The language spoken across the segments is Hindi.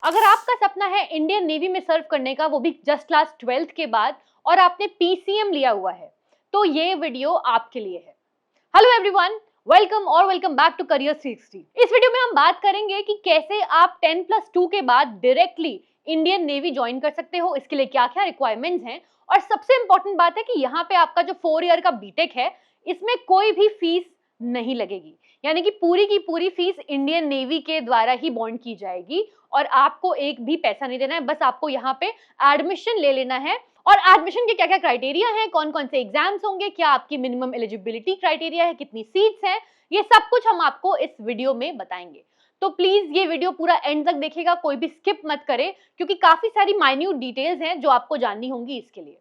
अगर आपका सपना है इंडियन नेवी में सर्व करने का, वो भी जस्ट क्लास 12th के बाद, और आपने पीसीएम लिया हुआ है, तो ये वीडियो आपके लिए है। Hello everyone, welcome back to career 360। इस वीडियो में हम बात करेंगे कि कैसे आप 10+2 के बाद डायरेक्टली इंडियन नेवी ज्वाइन कर सकते हो, इसके लिए क्या क्या रिक्वायरमेंट्स हैं, और सबसे इंपॉर्टेंट बात है कि यहाँ पे आपका जो 4 ईयर का बीटेक है, इसमें कोई भी फीस नहीं लगेगी, यानी कि पूरी की पूरी फीस इंडियन नेवी के द्वारा ही बॉन्ड की जाएगी और आपको एक भी पैसा नहीं देना है। बस आपको यहाँ पे एडमिशन ले लेना है। और एडमिशन के क्या क्या क्राइटेरिया हैं, कौन कौन से एग्जाम्स होंगे, क्या आपकी मिनिमम एलिजिबिलिटी क्राइटेरिया है, कितनी सीट्स हैं, ये सब कुछ हम आपको इस वीडियो में बताएंगे। तो प्लीज ये वीडियो पूरा एंड तक देखिएगा, कोई भी स्किप मत करे, क्योंकि काफी सारी माइन्यूट डिटेल्स हैं जो आपको जाननी होंगी इसके लिए।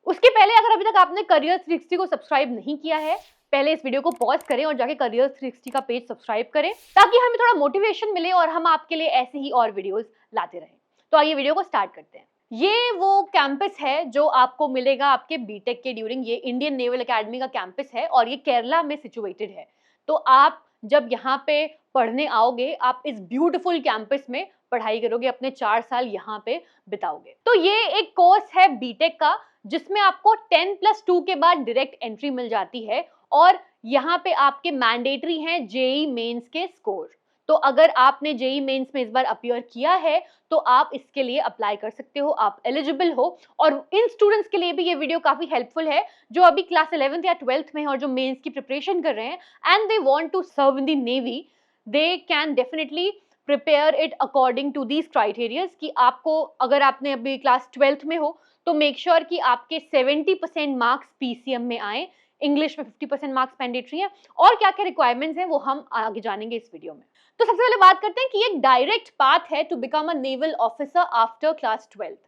उसके पहले अगर अभी तक आपने करियर 360 को सब्सक्राइब नहीं किया है, पहले इस वीडियो को पॉज करें और जाके करियर 360 का पेज सब्सक्राइब करें, ताकि हमें थोड़ा मोटिवेशन मिले और हम आपके लिए ऐसे ही और वीडियोस लाते रहें। तो आइए वीडियो को स्टार्ट करते हैं। ये वो कैंपस है जो आपको मिलेगा आपके बीटेक के ड्यूरिंग। ये इंडियन नेवल एकेडमी का कैंपस है और ये केरला में सिचुएटेड है। तो आप जब यहाँ पे पढ़ने आओगे, आप इस ब्यूटीफुल कैंपस में पढ़ाई करोगे, अपने 4 साल यहाँ पे बिताओगे। तो ये एक कोर्स है बीटेक का, जिसमें आपको 10+2 के बाद डायरेक्ट एंट्री मिल जाती है और यहाँ पे आपके मैंडेटरी हैं जेई मेंस के स्कोर। तो अगर आपने जेई मेंस में इस बार अपीयर किया है तो आप इसके लिए अप्लाई कर सकते हो, आप एलिजिबल हो। और इन स्टूडेंट्स के लिए भी ये वीडियो काफी हेल्पफुल है जो अभी क्लास 11th या 12th में है और जो मेंस की प्रिपरेशन कर रहे हैं and they want to serve in the navy. They can definitely prepare it according to these criterias कि आपको, अगर आपने अभी क्लास 12th में हो तो मेक श्योर कि आपके 70% मार्क्स पीसीएम में आए, इंग्लिश में 50% मार्क्स मैंडेटरी हैं, और क्या क्या रिक्वायरमेंट्स हैं वो हम आगे जानेंगे इस वीडियो में। तो सबसे पहले बात करते हैं कि एक डायरेक्ट पाथ है to become a naval officer after class 12th।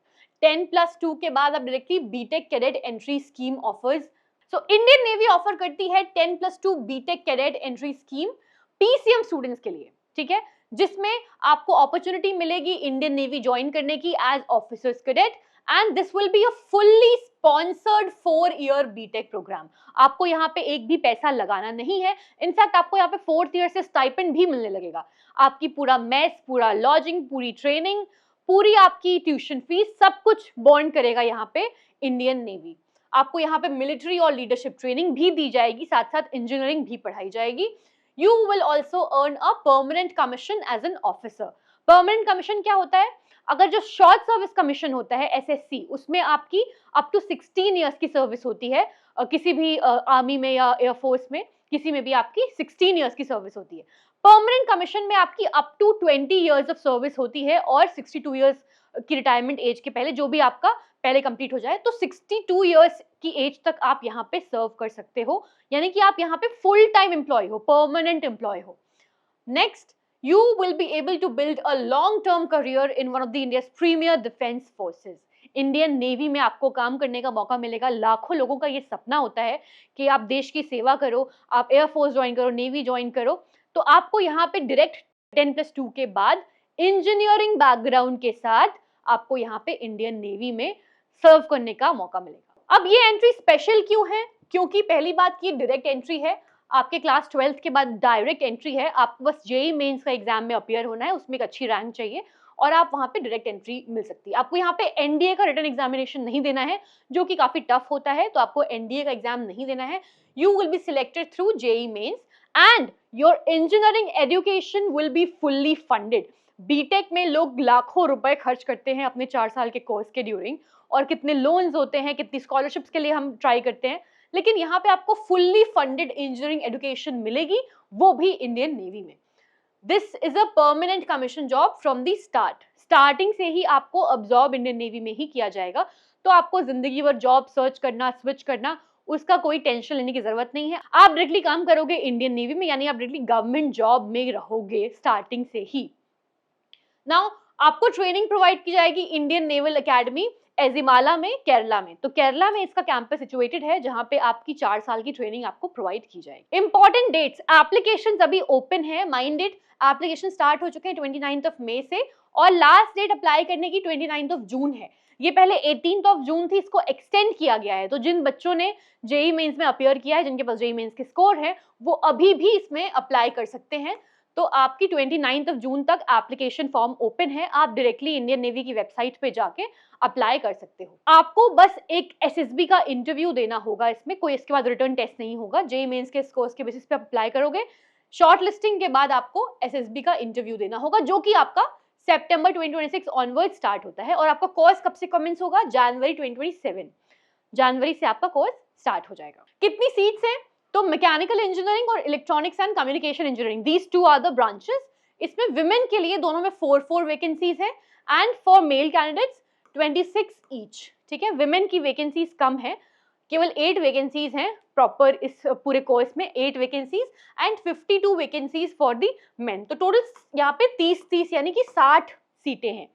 10+2 के बाद आप directly BTech cadet entry scheme offers. So Indian Navy offer करती है 10+2 BTech cadet entry scheme PCM students के लिए, ठीक है, जिसमें आपको अपॉर्चुनिटी मिलेगी इंडियन नेवी ज्वाइन करने की as officers cadet, and this will be a fully sponsored 4-year BTech programme. आपको यहाँ पे एक भी पैसा लगाना नहीं है। इनफैक्ट आपको यहाँ पे 4th ईयर से स्टाइपेंड भी मिलने लगेगा। आपकी पूरा मेस, पूरा लॉजिंग, पूरी ट्रेनिंग, पूरी आपकी ट्यूशन फीस, सब कुछ बॉन्ड करेगा यहाँ पे इंडियन नेवी। आपको यहाँ पे मिलिट्री और लीडरशिप ट्रेनिंग भी दी जाएगी, साथ साथ इंजीनियरिंग भी पढ़ाई जाएगी। You will also earn a permanent commission as an officer. Permanent commission क्या होता है? अगर जो शॉर्ट सर्विस कमीशन होता है एसएससी, उसमें आपकी अप टू 16 इयर्स की सर्विस होती है। किसी भी आर्मी में या एयरफोर्स में, किसी में भी आपकी 16 इयर्स की सर्विस होती है। परमानेंट कमीशन में आपकी up to 20 years of service होती है और 62 इयर्स की रिटायरमेंट एज के पहले, जो भी आपका पहले कंप्लीट हो जाए, तो 62 इयर्स की एज तक आप यहाँ पे सर्व कर सकते हो, यानी कि आप यहाँ पे फुल टाइम एम्प्लॉय हो, परमानेंट एम्प्लॉय हो। Next, you will be able to build a long term career in one of the India's premier defense forces. Indian navy में आपको काम करने का मौका मिलेगा। लाखों लोगों का ये सपना होता है कि आप देश की सेवा करो, आप एयरफोर्स ज्वाइन करो, नेवी ज्वाइन करो। तो आपको यहाँ पे डायरेक्ट 10+2 के बाद इंजीनियरिंग बैकग्राउंड के साथ आपको यहाँ पे इंडियन नेवी में सर्व करने का मौका मिलेगा। अब ये एंट्री स्पेशल क्यों है? क्योंकि पहली बात की डायरेक्ट एंट्री है, आपके क्लास 12th के बाद डायरेक्ट एंट्री है। आपको बस जेई मेंस का एग्जाम में अपीयर होना है, उसमें एक अच्छी रैंक चाहिए और आप वहां पे डायरेक्ट एंट्री मिल सकती है। आपको यहाँ पे एनडीए का रिटन एग्जामिनेशन नहीं देना है, जो कि काफी टफ होता है, तो आपको एनडीए का एग्जाम नहीं देना है। You will be selected through JEE mains and your engineering education will be fully funded. BTech में लोग लाखों रुपए खर्च करते हैं अपने 4 साल के कोर्स के ड्यूरिंग, और कितने लोन्स होते हैं, कितनी स्कॉलरशिप्स के लिए हम ट्राई करते हैं, लेकिन यहाँ पे आपको फुल्ली फंडेड इंजीनियरिंग एजुकेशन मिलेगी, वो भी इंडियन नेवी में। This is a permanent commission job from the start. Starting से ही आपको अब्सॉर्ब इंडियन नेवी में ही किया जाएगा, तो आपको जिंदगी भर जॉब सर्च करना, स्विच करना, उसका कोई टेंशन लेने की जरूरत नहीं है। आप डायरेक्टली काम करोगे इंडियन नेवी में, यानी आप डायरेक्टली गवर्नमेंट जॉब में रहोगे स्टार्टिंग से ही। नाउ आपको ट्रेनिंग प्रोवाइड की जाएगी इंडियन नेवल एकेडमी एजिमाला में, केरला में। तो केरला में इसका कैंपस सिचुएटेड है, जहां पे आपकी 4 साल की ट्रेनिंग आपको प्रोवाइड की जाएगी। इंपॉर्टेंट डेट्स, एप्लीकेशन अभी ओपन है, माइंडेड एप्लीकेशन स्टार्ट हो चुके हैं 29 मई से, और लास्ट डेट अप्लाई करने की 29 जून है। ये पहले 18 जून थी, इसको एक्सटेंड किया गया है। तो जिन बच्चों ने जेई मेंस में अपीयर किया है, जिनके पास जेई मेंस के स्कोर है, वो अभी भी इसमें अप्लाई कर सकते हैं। तो आपकी 29 जून तक एप्लीकेशन फॉर्म ओपन है, आप डायरेक्टली इंडियन नेवी की वेबसाइट पे जाके अप्लाई कर सकते हो। आपको बस एक एसएसबी का इंटरव्यू देना होगा, इसमें कोई इसके बाद रिटर्न टेस्ट नहीं होगा। जेईई मेंस के स्कोर्स के बेसिस पे अप्लाई करोगे, शॉर्ट लिस्टिंग के बाद आपको एसएसबी का इंटरव्यू देना होगा, जो कि आपका सितंबर 2026 ऑनवर्ड स्टार्ट होता है। और आपका कोर्स कब से कमेंस होगा? जनवरी 2027, जनवरी से आपका कोर्स स्टार्ट हो जाएगा। कितनी सीट्स हैं? तो मैकेनिकल इंजीनियरिंग और electronics and communication engineering, these two are the branches. इसमें विमेन के लिए दोनों में 4 वैकेंसीज है and for male candidates 26 each. ठीक है, विमेन की वैकेंसीज कम है, केवल 8 वैकेंसीज हैं प्रॉपर इस पूरे कोर्स में, 8 vacancies and 52 vacancies for the main. तो टोटल यहाँ पे 30 यानी कि 60 सीटें हैं।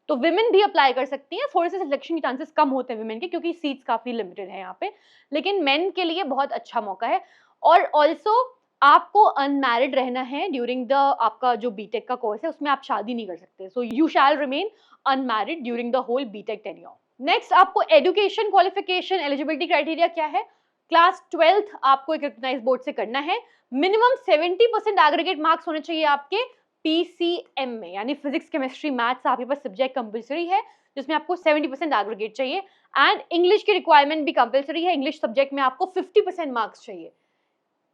तो विमेन भी अप्लाई कर सकती हैं, थोड़े से सिलेक्शन के चांसेस कम होते हैं विमेन के, क्योंकि सीट्स काफी लिमिटेड है यहाँ पे, लेकिन मेन के लिए बहुत अच्छा मौका है। और ऑल्सो आपको अनमैरिड रहना है ड्यूरिंग द आपका जो बीटेक का कोर्स है, उसमें आप शादी नहीं कर सकते। So you shall remain unmarried during the whole BTech tenure. Next, आपको एजुकेशन क्वालिफिकेशन एलिजिबिलिटी क्राइटेरिया क्या है? क्लास 12th आपको एक रिकॉग्नाइज्ड बोर्ड से करना है, मिनिमम 70% एग्रीगेट मार्क्स होने चाहिए आपके पीसीएम में, यानी फिजिक्स केमिस्ट्री मैथ्स आपके पास सब्जेक्ट कंपलसरी है, जिसमें आपको 70% एग्रीगेट चाहिए। एंड इंग्लिश की रिक्वायरमेंट भी कंपलसरी है, इंग्लिश सब्जेक्ट में आपको 50% मार्क्स चाहिए।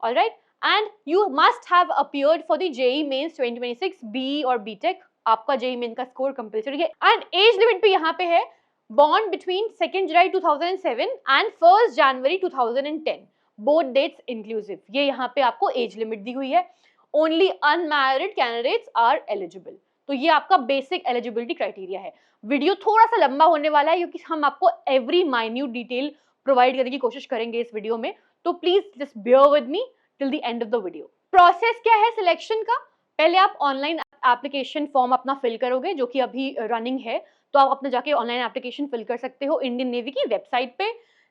Alright, and you must have appeared for the JEE mains 2026 BE और बीटेक, आपका जेईई मेन का स्कोर कंपलसरी है। एंड एज लिमिट भी यहाँ पे है, born between 2 July 2007 and 1 January 2010, both dates inclusive। ये यहाँ पे आपको एज लिमिट दी हुई है। Only unmarried candidates are eligible. तो ये आपका बेसिक एलिजिबिलिटी क्राइटेरिया है। वीडियो थोड़ा सा लंबा होने वाला है, क्योंकि हम आपको एवरी माइन्यूट डिटेल प्रोवाइड करने की कोशिश करेंगे इस वीडियो में, तो please just bear with me till the end of the video. Process क्या है सिलेक्शन का? पहले आप ऑनलाइन एप्लीकेशन फॉर्म अपना फिल करोगे, जो कि अभी रनिंग है, तो आप अपने जाके ऑनलाइन एप्लीकेशन फिल कर सकते हो इंडियन नेवी की वेबसाइट पे।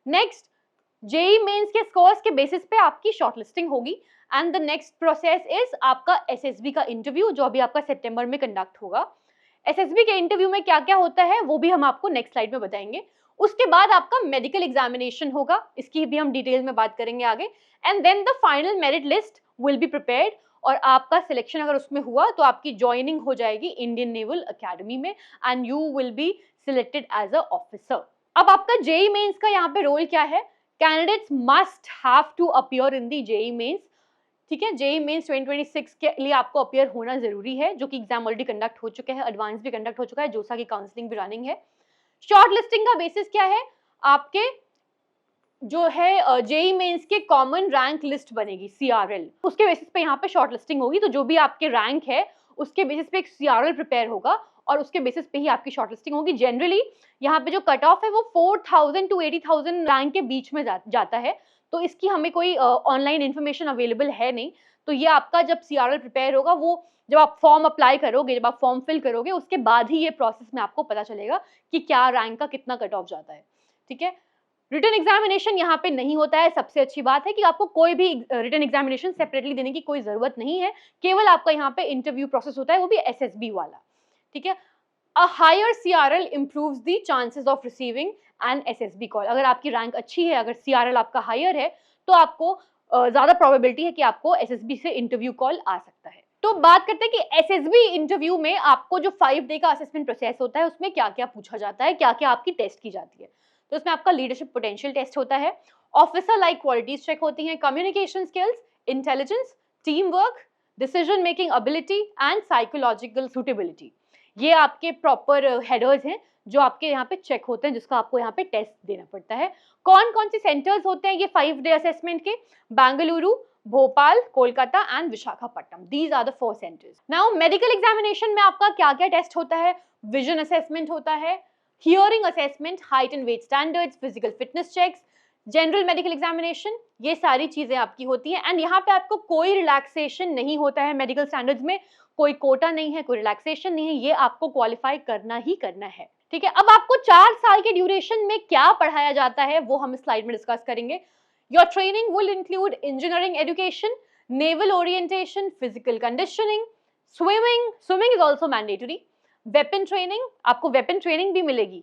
नेक्स्ट, जेईई मेंस के स्कोर्स के बेसिस पे आपकी शॉर्टलिस्टिंग होगी and the next process is आपका एसएसबी का इंटरव्यू, जो अभी आपका सितंबर में कंडक्ट होगा। एसएसबी के इंटरव्यू में क्या क्या होता है वो भी हम आपको नेक्स्ट स्लाइड में बताएंगे। उसके बाद आपका मेडिकल एग्जामिनेशन होगा, इसकी भी हम डिटेल में बात करेंगे आगे। And then the final merit list will be prepared, और आपका सिलेक्शन अगर उसमें हुआ तो आपकी ज्वाइनिंग हो जाएगी इंडियन नेवल अकेडमी में and you will be selected as a officer. अब आपका जेईई मेंस का यहाँ पे रोल क्या है? Candidates must have to appear in the JEE mains. ठीक है, जेईई मेंस 2026 के लिए आपको अपीयर होना जरूरी है, जो कि एग्जाम ऑलरेडी कंडक्ट हो चुके हैं, एडवांस भी कंडक्ट हो चुका है, जोसा की काउंसलिंग भी रनिंग है। शॉर्ट लिस्टिंग का बेसिस क्या है? आपके जो है जेईई मेंस के कॉमन रैंक लिस्ट बनेगी, सीआरएल, उसके बेसिस पे यहाँ पे शॉर्ट लिस्टिंग होगी। तो जो भी आपके रैंक है उसके बेसिस पे एक सीआरएल प्रिपेयर होगा और उसके बेसिस पे ही आपकी शॉर्ट लिस्टिंग होगी। जनरली यहाँ पे जो कट ऑफ है वो 4000 to 80,000 रैंक के बीच में जाता है, तो इसकी हमें कोई ऑनलाइन इन्फॉर्मेशन अवेलेबल है नहीं। तो ये आपका जब सीआरएल प्रिपेयर होगा, वो जब आप फॉर्म अप्लाई करोगे, जब आप फॉर्म फिल करोगे, उसके बाद ही ये प्रोसेस में आपको पता चलेगा कि क्या रैंक का कितना कट ऑफ जाता है। ठीक है, रिटन एग्जामिनेशन यहाँ पे नहीं होता है। सबसे अच्छी बात है कि आपको कोई भी रिटन एग्जामिनेशन सेपरेटली देने की कोई जरूरत नहीं है, केवल आपका यहाँ पे इंटरव्यू प्रोसेस होता है, वो भी एसएसबी वाला। ठीक है, a higher CRL improves the chances of receiving an SSB call. अगर आपकी रैंक अच्छी है, अगर सीआरएल आपका हायर है, तो आपको ज्यादा प्रोबेबिलिटी है कि आपको एसएसबी से इंटरव्यू कॉल आ सकता है। तो बात करते हैं कि एसएसबी इंटरव्यू में आपको जो 5 डे का असेसमेंट प्रोसेस होता है, उसमें क्या क्या पूछा जाता है, क्या क्या आपकी टेस्ट की जाती है। तो इसमें आपका लीडरशिप पोटेंशियल टेस्ट होता है, ऑफिसर लाइक क्वालिटीज चेक होती हैं, communication skills, intelligence, team work, decision making ability and psychological suitability. ये आपके प्रॉपर हेडर्स हैं जो आपके यहाँ पे चेक होते हैं, जिसका आपको यहाँ पे टेस्ट देना पड़ता है। कौन कौन से सेंटर्स होते हैं ये 5 डे असेसमेंट के? Bengaluru, Bhopal, Kolkata and Visakhapatnam, these are the 4 centres. Now medical examination में आपका क्या क्या टेस्ट होता है? विजन असेसमेंट होता है, hearing assessment, height and weight standards, physical fitness checks, general medical examination, ये सारी चीजें आपकी होती हैं। एंड यहाँ पे आपको कोई रिलैक्सेशन नहीं होता है मेडिकल स्टैंडर्ड्स में, कोई कोटा नहीं है, कोई रिलैक्सेशन नहीं है, ये आपको क्वालिफाई करना ही करना है। ठीक है, अब आपको 4 साल के ड्यूरेशन में क्या पढ़ाया जाता है वो हम इस स्लाइड में डिस्कस करेंगे। Your training will include engineering education, naval orientation, physical conditioning, swimming is also mandatory, weapon training, आपको वेपन ट्रेनिंग भी मिलेगी,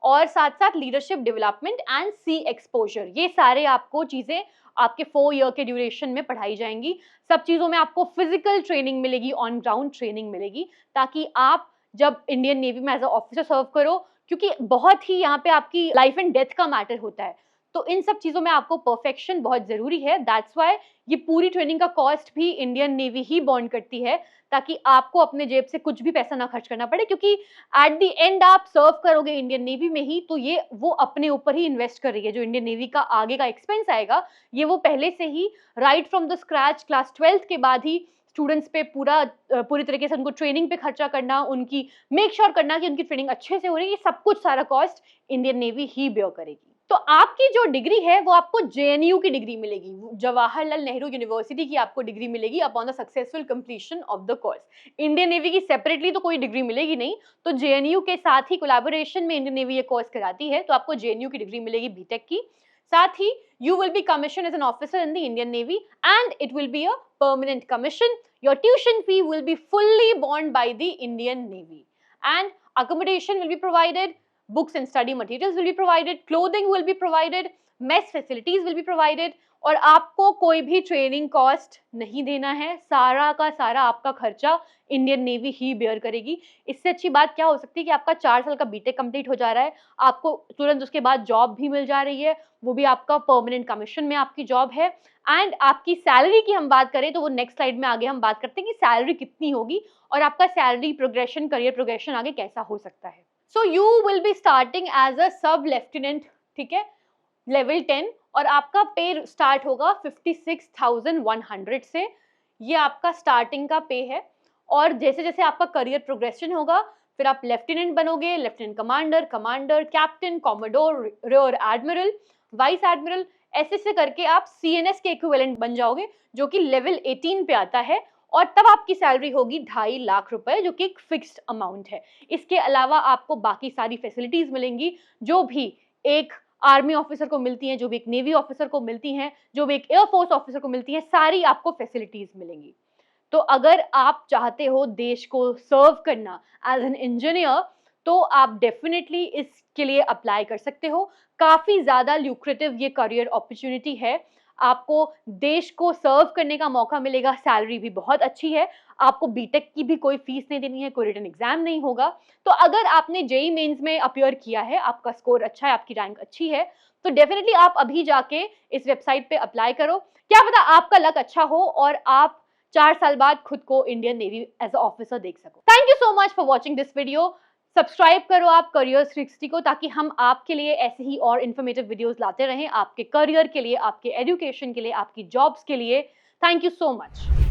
और साथ साथ leadership development and sea exposure, ये सारे आपको चीज़ें आपके 4 ईयर के ड्यूरेशन में पढ़ाई जाएंगी। सब चीज़ों में आपको फिजिकल ट्रेनिंग मिलेगी, ऑन ग्राउंड ट्रेनिंग मिलेगी, ताकि आप जब इंडियन नेवी में एज अ ऑफिसर सर्व करो, क्योंकि बहुत ही यहाँ पे आपकी लाइफ एंड डेथ का मैटर होता है, तो इन सब चीज़ों में आपको परफेक्शन बहुत ज़रूरी है। दैट्स वाई ये पूरी ट्रेनिंग का कॉस्ट भी इंडियन नेवी ही बॉन्ड करती है, ताकि आपको अपने जेब से कुछ भी पैसा ना खर्च करना पड़े, क्योंकि एट द एंड आप सर्व करोगे इंडियन नेवी में ही, तो ये वो अपने ऊपर ही इन्वेस्ट कर रही है। जो इंडियन नेवी का आगे का एक्सपेंस आएगा, ये वो पहले से ही right from the scratch class 12th के बाद ही स्टूडेंट्स पे पूरी तरीके से उनको ट्रेनिंग पे खर्चा करना, उनकी मेक श्योर करना कि उनकी ट्रेनिंग अच्छे से हो रही है, ये सब कुछ सारा कॉस्ट इंडियन नेवी ही बेयर करेगी। तो आपकी जो डिग्री है वो आपको जेएनयू की डिग्री मिलेगी, जवाहरलाल नेहरू यूनिवर्सिटी की आपको डिग्री मिलेगी upon the successful completion of the course. Indian navy की सेपरेटली तो कोई डिग्री मिलेगी नहीं, तो जेएनयू के साथ ही कोलैबोरेशन में इंडियन नेवी ये कोर्स कराती है, तो आपको जेएनयू की डिग्री मिलेगी बीटेक की। साथ ही you will be commissioned as an officer in the Indian Navy and it will be a permanent commission. Your tuition fee will be fully borne by the Indian Navy and accommodation will be provided, books and study materials will be provided, clothing will be provided, mess facilities will be provided, और आपको कोई भी ट्रेनिंग कॉस्ट नहीं देना है, सारा का सारा आपका खर्चा इंडियन नेवी ही बेयर करेगी। इससे अच्छी बात क्या हो सकती है कि आपका 4 साल का बीटेक कंप्लीट हो जा रहा है, आपको तुरंत उसके बाद जॉब भी मिल जा रही है, वो भी आपका परमानेंट कमीशन में आपकी जॉब है। एंड आपकी सैलरी की हम बात करें तो वो नेक्स्ट स्लाइड में आगे हम बात करते हैं कि सैलरी कितनी होगी और आपका सैलरी प्रोग्रेशन, करियर प्रोग्रेशन आगे कैसा हो सकता है। So you will be starting as a sub lieutenant, ठीक है, लेवल 10, और आपका पे स्टार्ट होगा 56,100 से। ये आपका स्टार्टिंग का पे है, और जैसे जैसे आपका करियर प्रोग्रेशन होगा फिर आप लेफ्टिनेंट बनोगे, lieutenant commander, commander, captain, commodore, rear admiral, vice admiral, ऐसे करके आप सीएनएस के इक्विवेलेंट बन जाओगे, जो कि लेवल 18 पे आता है, और तब आपकी सैलरी होगी 2.5 लाख रुपए, जो कि एक फिक्स्ड अमाउंट है। इसके अलावा आपको बाकी सारी फैसिलिटीज मिलेंगी जो भी एक आर्मी ऑफिसर को मिलती हैं, जो भी एक नेवी ऑफिसर को मिलती हैं, जो भी एक एयरफोर्स ऑफिसर को मिलती हैं, सारी आपको फैसिलिटीज मिलेंगी। तो अगर आप चाहते हो देश को सर्व करना एज एन इंजीनियर, तो आप डेफिनेटली इसके लिए अप्लाई कर सकते हो। काफ़ी ज़्यादा ल्यूक्रेटिव ये करियर अपॉर्चुनिटी है, आपको देश को सर्व करने का मौका मिलेगा, सैलरी भी बहुत अच्छी है, आपको बीटेक की भी कोई फीस नहीं देनी है, कोई रिटन एग्जाम नहीं होगा। तो अगर आपने जेईई मेंस में अपीयर किया है, आपका स्कोर अच्छा है, आपकी रैंक अच्छी है, तो डेफिनेटली आप अभी जाके इस वेबसाइट पे अप्लाई करो। क्या पता आपका लक अच्छा हो और आप 4 साल बाद खुद को Indian Navy as a officer देख सको। Thank you so much for watching this video. Subscribe करो आप करियर 360 को, ताकि हम आपके लिए ऐसे ही और इन्फॉर्मेटिव वीडियोस लाते रहें, आपके करियर के लिए, आपके एजुकेशन के लिए, आपकी जॉब्स के लिए। Thank you so much.